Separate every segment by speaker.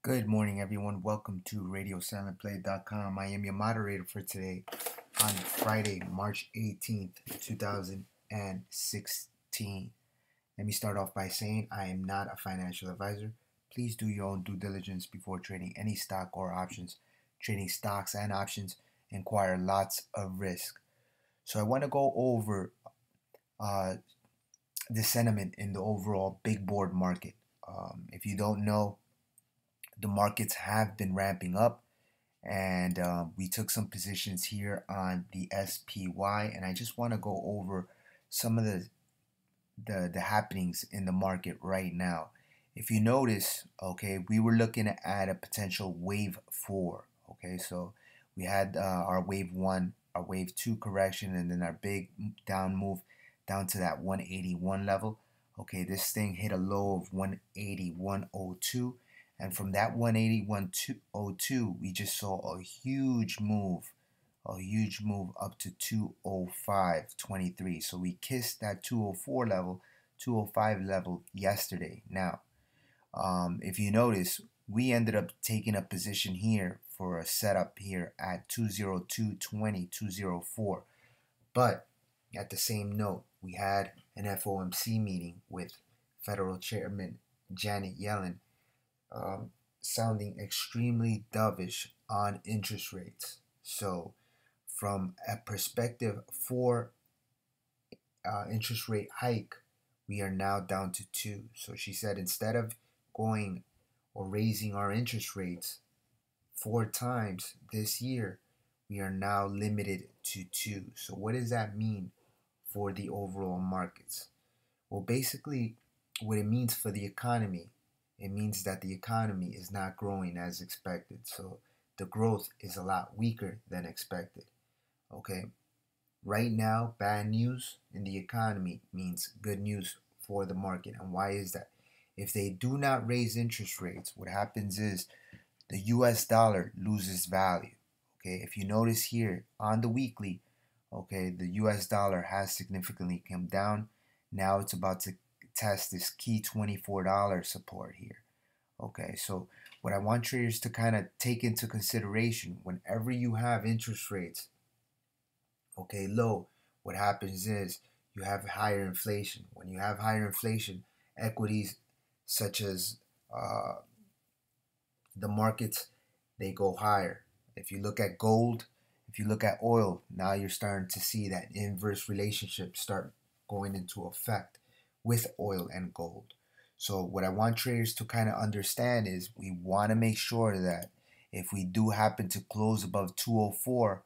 Speaker 1: Good morning, everyone. Welcome to RadioSilentPlay.com. I am your moderator for today on Friday, March 18th, 2016. Let me start off by saying I am not a financial advisor. Please do your own due diligence before trading any stock or options. Trading stocks and options require lots of risk. So I want to go over uh, the sentiment in the overall big board market. If you don't know, the markets have been ramping up, and we took some positions here on the SPY, and I just want to go over some of the happenings in the market right now. If you notice, okay, we were looking at a potential wave 4. Okay, so we had our wave 1, our wave 2 correction, and then our big down move down to that 181 level. Okay, this thing hit a low of 181.02, and from that 181.02 we just saw a huge move up to 205.23. So we kissed that 204 level, 205 level yesterday. Now, if you notice, we ended up taking a position here for a setup here at 202.20, 204. But at the same note, we had an FOMC meeting with Federal Chairman Janet Yellen, sounding extremely dovish on interest rates. So from a perspective for interest rate hike, we are now down to 2. So she said instead of going or raising our interest rates 4 times this year, we are now limited to 2. So what does that mean for the overall markets? Well, basically, what it means for the economy, it means that the economy is not growing as expected. So the growth is a lot weaker than expected. Okay. Right now, bad news in the economy means good news for the market. And why is that? If they do not raise interest rates, what happens is the US dollar loses value. Okay, if you notice here on the weekly, okay, the US dollar has significantly come down. Now it's about to test this key $24 support here. Okay, so what I want traders to kind of take into consideration whenever you have interest rates, okay, low, what happens is you have higher inflation. When you have higher inflation, equities such as the markets, they go higher. If you look at gold, if you look at oil, now you're starting to see that inverse relationship start going into effect with oil and gold. So what I want traders to kind of understand is we want to make sure that if we do happen to close above 204,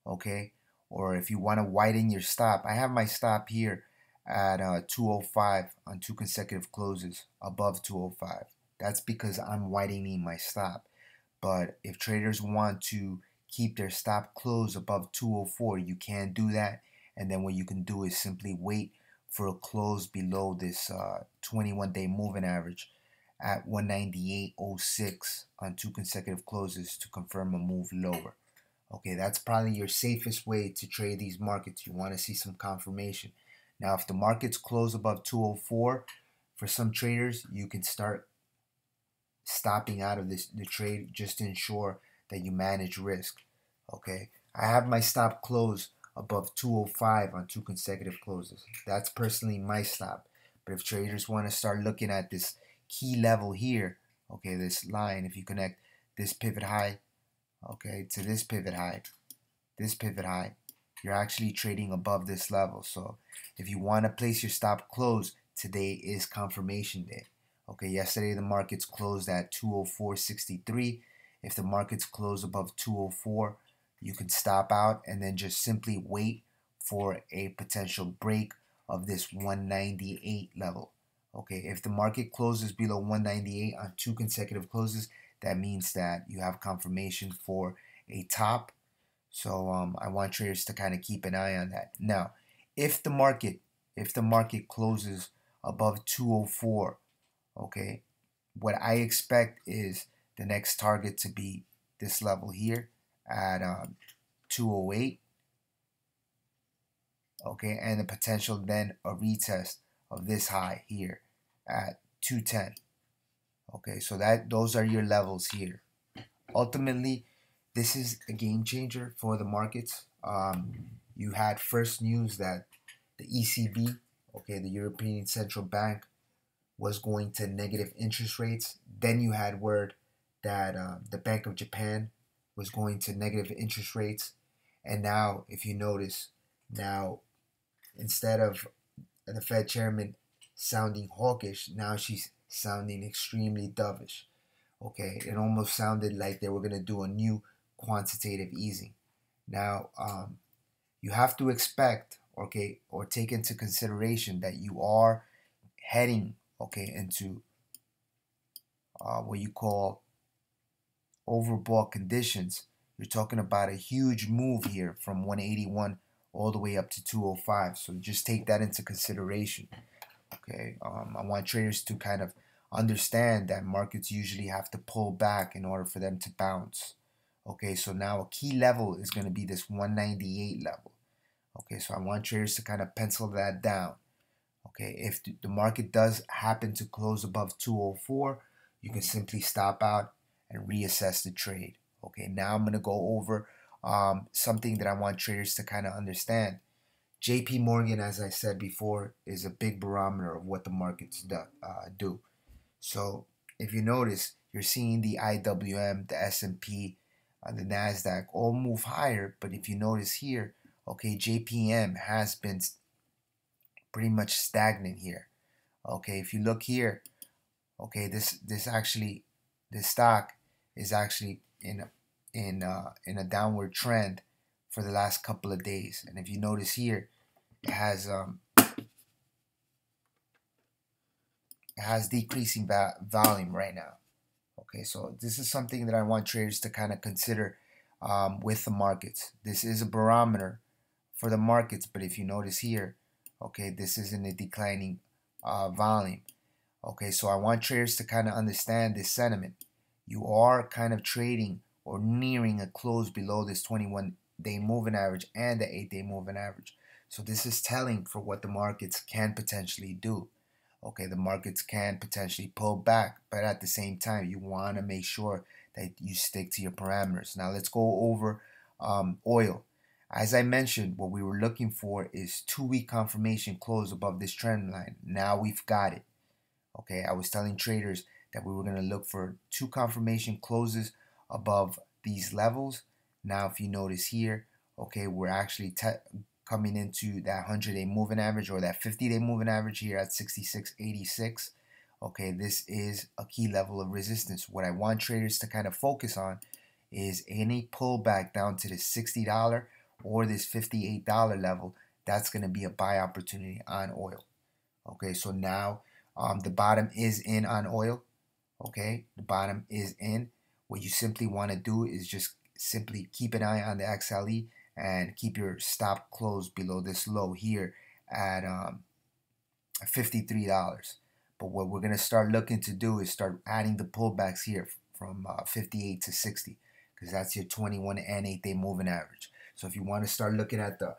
Speaker 1: okay, or if you want to widen your stop, I have my stop here at 205 on 2 consecutive closes above 205. That's because I'm widening my stop. But if traders want to keep their stop close above 204, you can do that. And then what you can do is simply wait for a close below this 21-day moving average at 198.06 on 2 consecutive closes to confirm a move lower. Okay, that's probably your safest way to trade these markets. You want to see some confirmation. Now, if the markets close above 204, for some traders, you can start stopping out of the trade just to ensure that you manage risk. Okay, I have my stop close above 205 on 2 consecutive closes. That's personally my stop. But if traders want to start looking at this key level here, okay, this line, if you connect this pivot high, okay, to this pivot high, you're actually trading above this level. So if you want to place your stop close, today is confirmation day. Okay, yesterday the markets closed at 204.63. If the markets close above 204, you can stop out and then just simply wait for a potential break of this 198 level. Okay, if the market closes below 198 on 2 consecutive closes, that means that you have confirmation for a top. So I want traders to kind of keep an eye on that. Now, if the market closes above 204, okay, what I expect is the next target to be this level here at 208, okay, and the potential then a retest of this high here at 210. Okay, so those are your levels here. Ultimately, this is a game changer for the markets. You had first news that the ECB, okay, the European Central Bank, was going to negative interest rates. Then you had word that the Bank of Japan was going to negative interest rates. And now, if you notice, now instead of the Fed chairman sounding hawkish, now she's sounding extremely dovish. Okay, it almost sounded like they were going to do a new quantitative easing. Now, you have to expect, okay, or take into consideration that you are heading, okay, into what you call overbought conditions. You're talking about a huge move here from 181 all the way up to 205. So just take that into consideration. Okay, I want traders to kind of understand that markets usually have to pull back in order for them to bounce. Okay, so now a key level is going to be this 198 level. Okay, so I want traders to kind of pencil that down. Okay, if the market does happen to close above 204, you can simply stop out and reassess the trade. Okay, now I'm going to go over something that I want traders to kind of understand. JP Morgan, as I said before, is a big barometer of what the markets do. So if you notice, you're seeing the IWM, the S&P, the NASDAQ all move higher. But if you notice here, okay, JPM has been pretty much stagnant here. Okay, if you look here, okay, this stock is actually in a downward trend for the last couple of days. And if you notice here, it has decreasing volume right now. Okay, so this is something that I want traders to kind of consider with the markets. This is a barometer for the markets, but if you notice here, okay, this is in a declining volume. Okay, so I want traders to kind of understand this sentiment. You are kind of trading or nearing a close below this 21-day moving average and the 8-day moving average. So this is telling for what the markets can potentially do. Okay, the markets can potentially pull back, but at the same time, you want to make sure that you stick to your parameters. Now let's go over oil. As I mentioned, what we were looking for is 2-week confirmation close above this trend line. Now we've got it. Okay, I was telling traders that we were going to look for 2 confirmation closes above these levels. Now, if you notice here, okay, we're actually coming into that 100-day moving average or that 50-day moving average here at 66.86. Okay, this is a key level of resistance. What I want traders to kind of focus on is any pullback down to the $60 or this $58 level. That's going to be a buy opportunity on oil. Okay, so now the bottom is in on oil. Okay, the bottom is in. What you simply want to do is just simply keep an eye on the XLE and keep your stop close below this low here at $53. But what we're going to start looking to do is start adding the pullbacks here from 58 to 60, because that's your 21 and 8-day moving average. So if you want to start looking at the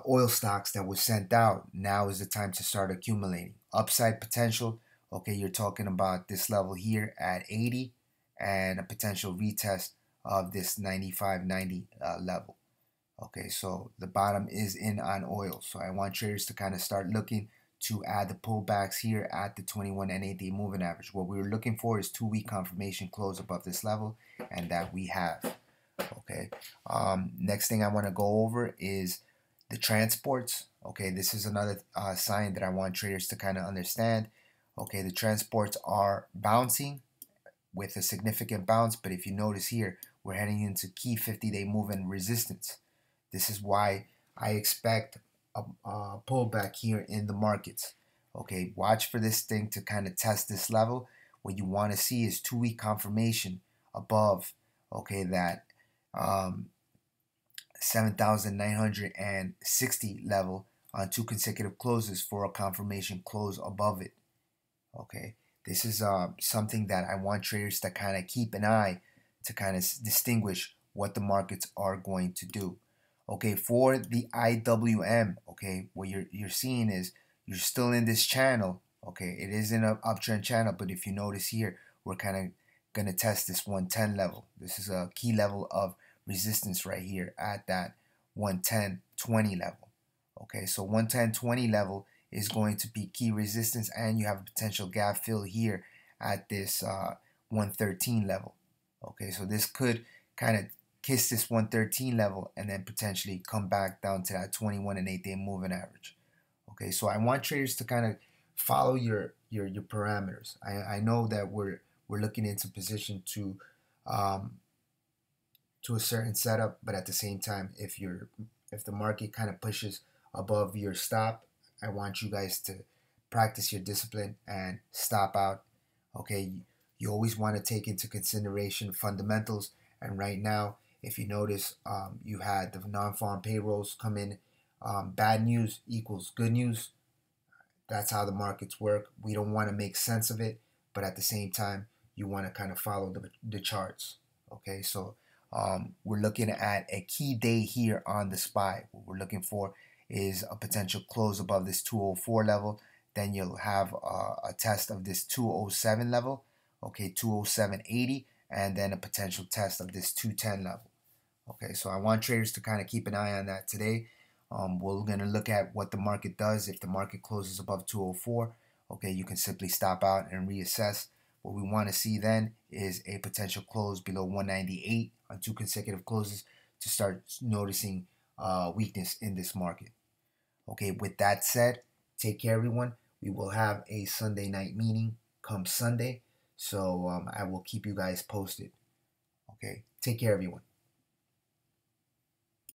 Speaker 1: oil stocks that was sent out, now is the time to start accumulating. Upside potential, okay, you're talking about this level here at 80 and a potential retest of this 95.90 level. Okay, so the bottom is in on oil. So I want traders to kind of start looking to add the pullbacks here at the 21 and 8-day moving average. What we were looking for is 2-week confirmation close above this level, and that we have. Okay, next thing I want to go over is the transports. Okay, this is another sign that I want traders to kind of understand. Okay, the transports are bouncing with a significant bounce, but if you notice here, we're heading into key 50-day moving resistance. This is why I expect a pullback here in the markets. Okay, watch for this thing to kind of test this level. What you want to see is 2-week confirmation above, okay, that 7,960 level on 2 consecutive closes for a confirmation close above it. Okay, this is something that I want traders to kind of keep an eye to kind of distinguish what the markets are going to do. Okay, for the IWM, okay, what you're seeing is you're still in this channel, Okay, it is in an uptrend channel, but if you notice here, we're kind of going to test this 110 level. This is a key level of resistance right here at that 110.20 level. Okay, so 110.20 level is going to be key resistance, and you have a potential gap fill here at this 113 level. Okay, so this could kind of kiss this 113 level and then potentially come back down to that 21 and 8-day moving average. Okay, so I want traders to kind of follow your parameters. I know that we're looking into position um, to a certain setup, but at the same time, if the market kind of pushes above your stop, I want you guys to practice your discipline and stop out. Okay, you always want to take into consideration fundamentals, and right now, if you notice, you had the non-farm payrolls come in. Bad news equals good news. That's how the markets work. We don't want to make sense of it, but at the same time, you want to kind of follow the charts. Okay, so we're looking at a key day here on the SPY. What we're looking for is a potential close above this 204 level. Then you'll have a test of this 207 level, okay, 207.80, and then a potential test of this 210 level. Okay, so I want traders to kind of keep an eye on that today. We're going to look at what the market does. If the market closes above 204, okay, you can simply stop out and reassess. What we want to see then is a potential close below 198 on 2 consecutive closes to start noticing weakness in this market. Okay, with that said, take care, everyone. We will have a Sunday night meeting come Sunday, so I will keep you guys posted. Okay, take care, everyone.